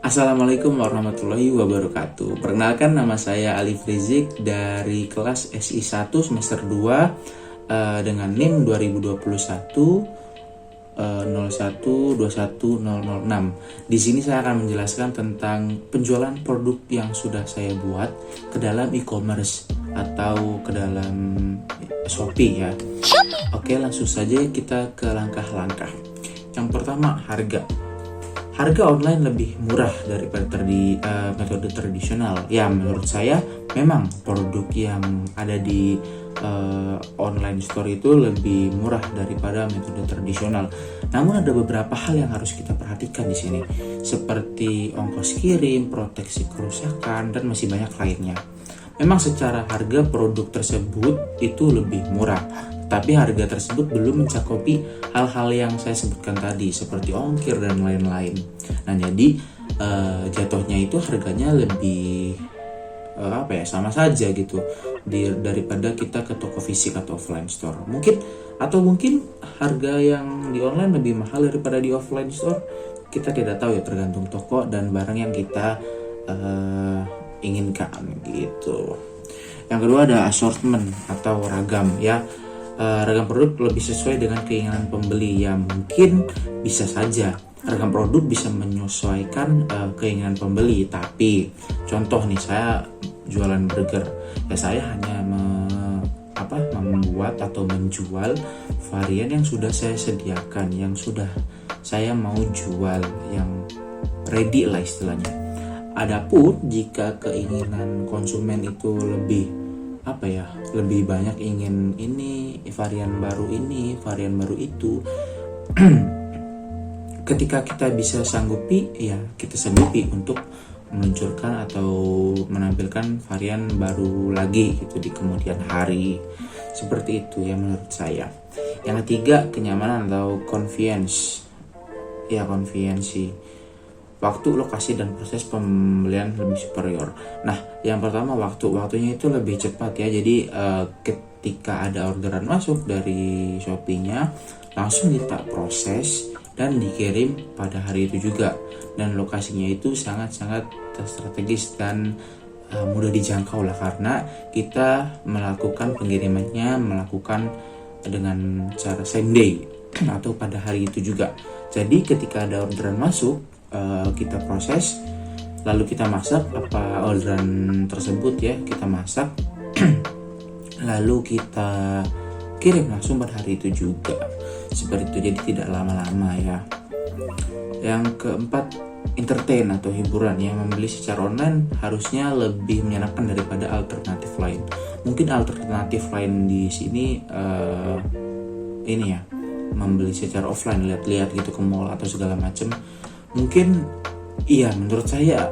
Assalamualaikum warahmatullahi wabarakatuh. Perkenalkan, nama saya Alif Rizik dari kelas SI1 semester 2 dengan NIM 2021 0121006. Di sini saya akan menjelaskan tentang penjualan produk yang sudah saya buat ke dalam e-commerce atau ke dalam Shopee ya. Oke, langsung saja kita ke langkah-langkah. Yang pertama, harga. Harga online lebih murah daripada metode tradisional. Ya, menurut saya memang produk yang ada di online store itu lebih murah daripada metode tradisional. Namun ada beberapa hal yang harus kita perhatikan di sini, seperti ongkos kirim, proteksi kerusakan, dan masih banyak lainnya. Memang secara harga produk tersebut itu lebih murah, tapi harga tersebut belum mencakupi hal-hal yang saya sebutkan tadi seperti ongkir dan lain-lain. Nah, jadi jatuhnya itu harganya lebih sama saja gitu daripada kita ke toko fisik atau offline store. Mungkin harga yang di online lebih mahal daripada di offline store. Kita tidak tahu ya, tergantung toko dan barang yang kita inginkan gitu. Yang kedua ada assortment atau ragam ya. Ragam produk lebih sesuai dengan keinginan pembeli. Ya, mungkin bisa saja ragam produk bisa menyesuaikan keinginan pembeli. Tapi contoh nih, saya jualan burger ya, saya hanya membuat atau menjual varian yang sudah saya sediakan, yang sudah saya mau jual, yang ready lah istilahnya. Adapun jika keinginan konsumen itu lebih banyak, ingin ini varian baru itu ketika kita bisa sanggupi, ya kita sanggupi untuk meluncurkan atau menampilkan varian baru lagi gitu di kemudian hari. Seperti itu ya menurut saya. Yang ketiga, kenyamanan atau convenience. Ya, convenience. Waktu, lokasi, dan proses pembelian lebih superior. Nah, yang pertama waktunya itu lebih cepat ya. Jadi ketika ada orderan masuk dari Shopee-nya, langsung kita proses dan dikirim pada hari itu juga. Dan lokasinya itu sangat-sangat strategis dan mudah dijangkau lah, karena kita melakukan pengirimannya dengan cara same day atau pada hari itu juga. Jadi ketika ada orderan masuk, kita proses, lalu kita masak orderan tersebut ya, kita masak lalu kita kirim langsung pada hari itu juga. Seperti itu, jadi tidak lama-lama ya. Yang keempat, entertain atau hiburan. Yang membeli secara online harusnya lebih menyenangkan daripada alternatif lain. Mungkin alternatif lain di sini membeli secara offline, lihat-lihat gitu ke mall atau segala macam. Mungkin iya, menurut saya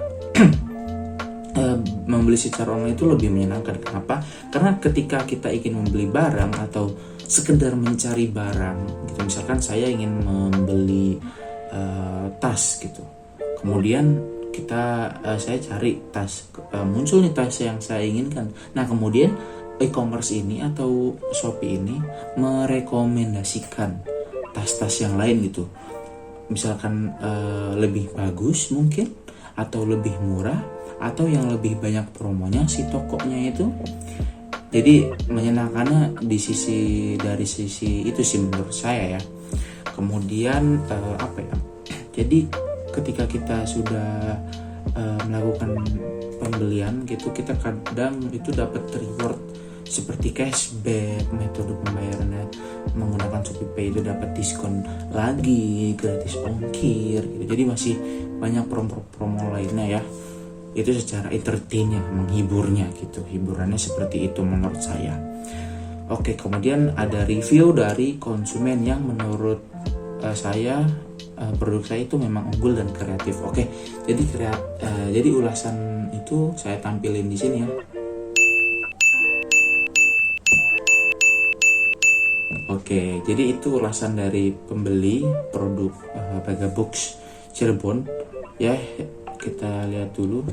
membeli secara online itu lebih menyenangkan. Kenapa? Karena ketika kita ingin membeli barang atau sekedar mencari barang gitu, misalkan saya ingin membeli tas gitu, kemudian saya cari tas, muncul nih tas yang saya inginkan. Nah, kemudian e-commerce ini atau Shopee ini merekomendasikan tas-tas yang lain gitu, misalkan lebih bagus mungkin, atau lebih murah, atau yang lebih banyak promonya si tokonya itu. Jadi menyenangkannya dari sisi itu sih menurut saya ya. Kemudian jadi ketika kita sudah melakukan pembelian gitu, kita kadang itu dapat reward seperti cashback, metode pembayarannya menggunakan ShopeePay itu dapat diskon lagi, gratis ongkir gitu. Jadi masih banyak promo-promo lainnya ya. Itu secara entertainnya, menghiburnya gitu. Hiburannya seperti itu menurut saya. Oke, kemudian ada review dari konsumen yang menurut saya produk saya itu memang unggul dan kreatif. Oke, jadi ulasan itu saya tampilin di sini ya. Oke, jadi itu ulasan dari pembeli produk Pegabox Cirebon ya. Kita lihat dulu.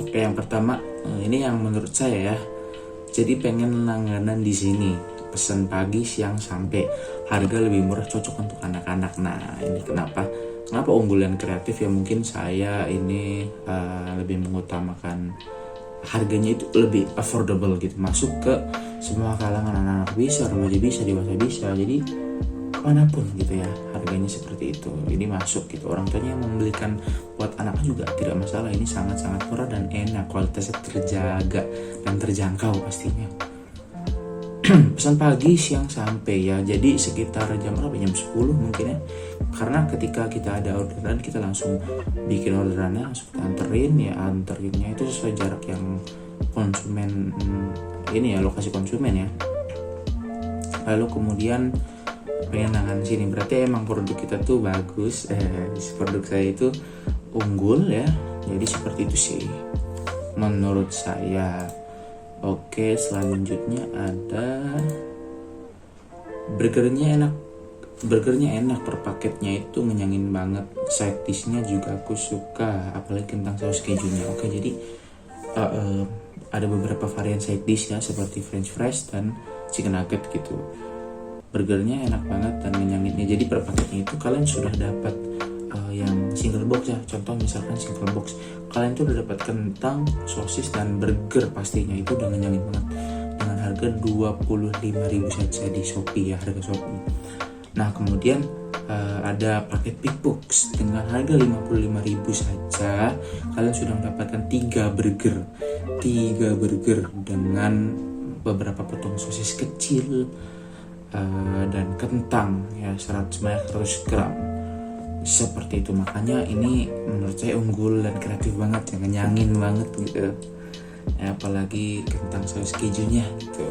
Oke, yang pertama ini yang menurut saya ya. Jadi pengen langganan di sini. pesan pagi, siang, sampai. Harga lebih murah, cocok untuk anak-anak. Nah, ini kenapa unggul dan kreatif ya, mungkin saya ini lebih mengutamakan harganya itu lebih affordable gitu, masuk ke semua kalangan, anak-anak bisa, remaja bisa, dewasa bisa, jadi kemanapun gitu ya, harganya seperti itu. Ini masuk gitu, orang tuanya yang membelikan buat anaknya juga tidak masalah. Ini sangat-sangat murah dan enak, kualitasnya terjaga dan terjangkau pastinya. Pesan pagi, siang, sampai ya, jadi sekitar jam berapa, jam 10 mungkin ya, karena ketika kita ada orderan kita langsung bikin orderannya, langsung kita anterin ya, anterinnya itu sesuai jarak yang konsumen ini ya, lokasi konsumen ya. Lalu kemudian pengenangan sini, berarti emang produk kita tuh bagus, produk saya itu unggul ya, jadi seperti itu sih menurut saya. Oke, selanjutnya ada burgernya enak per paketnya itu ngenyangin banget. Side dishnya juga aku suka, apalagi kentang saus kejunya. Oke, jadi ada beberapa varian side dish ya, seperti french fries dan chicken nugget gitu. Burgernya enak banget dan ngenyanginnya. Jadi per paketnya itu kalian sudah dapat yang single box ya. Contoh misalkan single box, kalian tuh udah dapat kentang, sosis dan burger, pastinya itu udah ngenyangin banget dengan harga 25.000 saja di Shopee ya, harga Shopee. Nah, kemudian ada paket big box dengan harga 55.000 saja kalian sudah mendapatkan 3 burger dengan beberapa potong sosis kecil dan kentang ya, 100 gram seperti itu. Makanya ini menurut saya unggul dan kreatif banget ya, ngenyangin banget gitu ya, apalagi kentang saus kejunya gitu.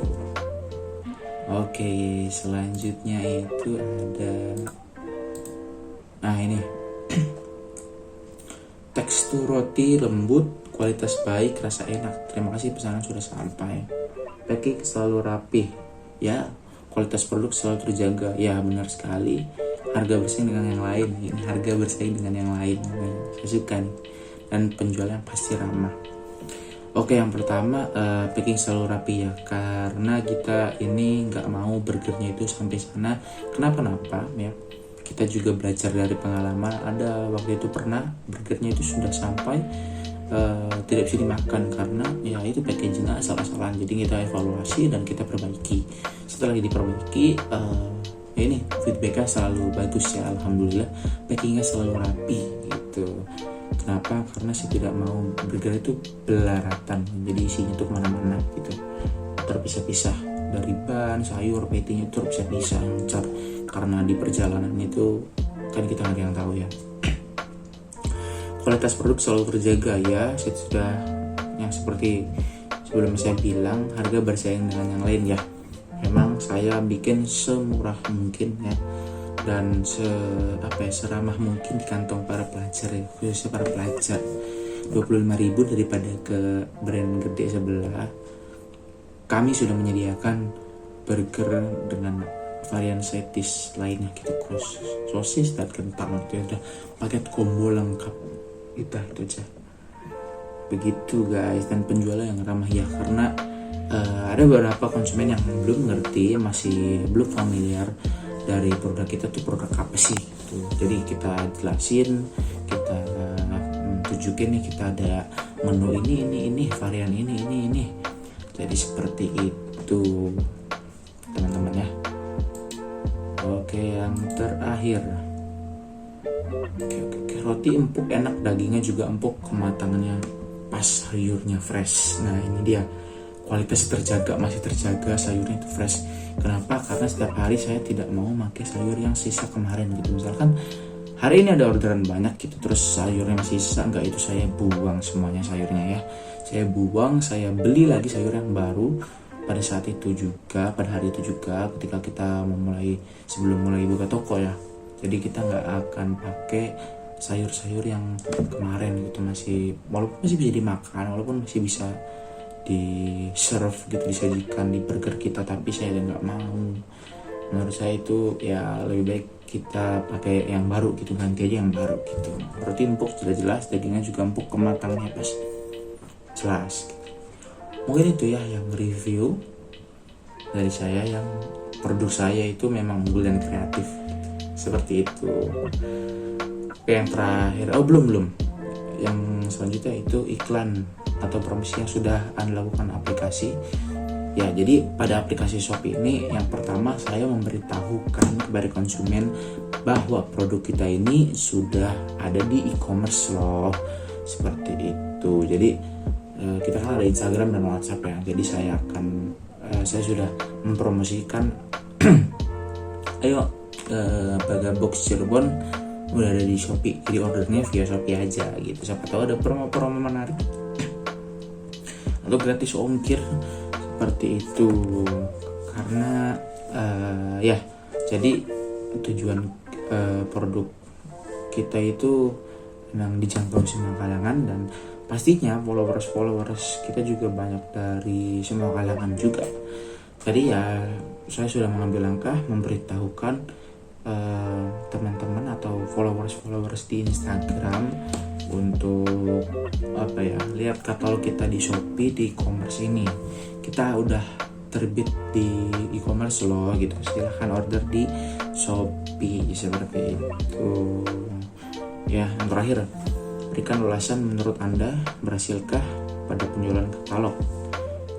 Oke, selanjutnya itu ada, nah ini tekstur roti lembut, kualitas baik, rasa enak. Terima kasih, pesanan sudah sampai. Packing selalu rapi ya, kualitas produk selalu terjaga ya, benar sekali. Harga bersaing dengan yang lain, ini harga bersaing dengan yang lain, saya suka nih. Dan penjualnya pasti ramah. Oke, yang pertama packing selalu rapi ya, karena kita ini nggak mau burgernya itu sampai sana kenapa-napa ya. Kita juga belajar dari pengalaman, ada waktu itu pernah burgernya itu sudah sampai tidak bisa dimakan karena ya itu packagingnya asal-asalan. Jadi kita evaluasi dan kita perbaiki. Setelah diperbaiki, ini feedbacknya selalu bagus ya, alhamdulillah. Packingnya selalu rapi gitu. Kenapa? Karena saya tidak mau burger itu belaratan, jadi isinya tuh kemana-mana gitu, terpisah-pisah dari ban, sayur, patty-nya itu terpisah-pisah, encer. Karena di perjalanan itu kan kita nggak ada yang tahu ya. Kualitas produk selalu terjaga ya, saya sudah yang seperti sebelum saya bilang, harga bersaing dengan yang lain ya. Memang saya bikin semurah mungkin ya, dan seramah mungkin di kantong para pelajar ya, khususnya para pelajar. 25.000 daripada ke brand gede sebelah. Kami sudah menyediakan burger dengan varian side dish lainnya gitu, sosis dan kentang itu udah paket combo lengkap. Itu aja. Begitu guys, dan penjualnya yang ramah ya, karena ada beberapa konsumen yang belum ngerti, masih belum familiar dari produk kita tuh produk apa sih gitu. Jadi kita jelasin, kita tunjukin nih, kita ada menu ini varian ini. Jadi seperti itu teman-teman ya. Oke, yang terakhir, oke. Roti empuk enak, dagingnya juga empuk, kematangannya pas, sayurnya fresh. Nah ini dia, kualitas terjaga, masih terjaga, sayurnya itu fresh. Kenapa? Karena setiap hari saya tidak mau pakai sayur yang sisa kemarin gitu. Misalkan hari ini ada orderan banyak gitu, terus sayurnya masih sisa, enggak, itu saya buang semuanya sayurnya ya. Saya buang, saya beli lagi sayur yang baru pada saat itu juga, pada hari itu juga, ketika kita sebelum mulai buka toko ya. Jadi kita nggak akan pakai sayur-sayur yang kemarin gitu, walaupun masih bisa dimakan, walaupun masih bisa di serve gitu, disajikan di burger kita, tapi saya nggak mau. Menurut saya itu ya lebih baik kita pakai yang baru gitu, ganti aja yang baru gitu. Roti empuk jelas, dagingnya juga empuk, kematangannya pas jelas. Mungkin itu ya yang review dari saya yang produk saya itu memang unggul dan kreatif seperti itu. Oke, yang terakhir, belum yang selanjutnya itu iklan atau promosi yang sudah Anda lakukan aplikasi. Ya, jadi pada aplikasi Shopee ini yang pertama saya memberitahukan kepada konsumen bahwa produk kita ini sudah ada di e-commerce loh, seperti itu. Jadi kita kan ada Instagram dan WhatsApp ya. Jadi saya sudah mempromosikan ayo Baga Box Cirebon udah ada di Shopee, jadi ordernya via Shopee aja gitu. Siapa tahu ada promo-promo menarik atau gratis ongkir seperti itu. Karena ya jadi tujuan produk kita itu memang dijangkau semua kalangan, dan pastinya followers kita juga banyak dari semua kalangan juga. Jadi ya saya sudah mengambil langkah memberitahukan teman-teman atau followers di Instagram untuk lihat katalog kita di Shopee, di e-commerce ini. Kita udah terbit di e-commerce loh gitu, silahkan order di Shopee seperti itu. Ya, yang terakhir, berikan ulasan menurut Anda, berhasilkah pada penjualan katalog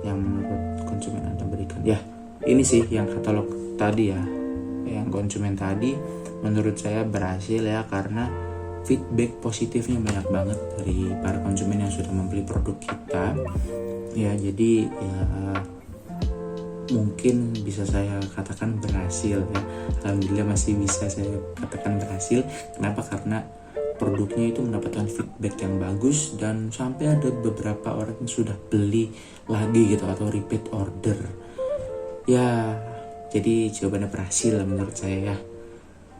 yang menurut konsumen Anda berikan. Ya, ini sih yang katalog tadi ya, yang konsumen tadi menurut saya berhasil ya, karena feedback positifnya banyak banget dari para konsumen yang sudah membeli produk kita. Ya, jadi ya mungkin bisa saya katakan berhasil ya. Alhamdulillah masih bisa saya katakan berhasil. Kenapa? Karena produknya itu mendapatkan feedback yang bagus, dan sampai ada beberapa orang yang sudah beli lagi gitu atau repeat order. Ya, jadi jawabannya berhasil menurut saya ya.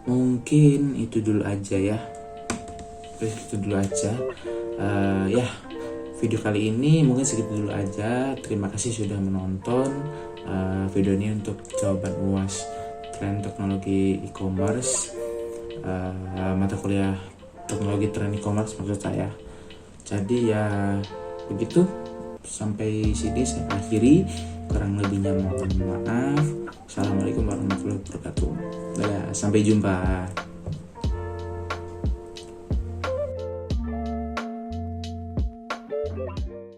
Mungkin itu dulu aja ya. Ya, video kali ini mungkin segitu dulu aja. Terima kasih sudah menonton video ini untuk jawaban UAS tren teknologi e-commerce, mata kuliah teknologi tren e-commerce maksud saya. Jadi ya begitu, sampai sini saya akhiri, kurang lebihnya mohon maaf. Assalamualaikum warahmatullahi wabarakatuh. Dadah, sampai jumpa.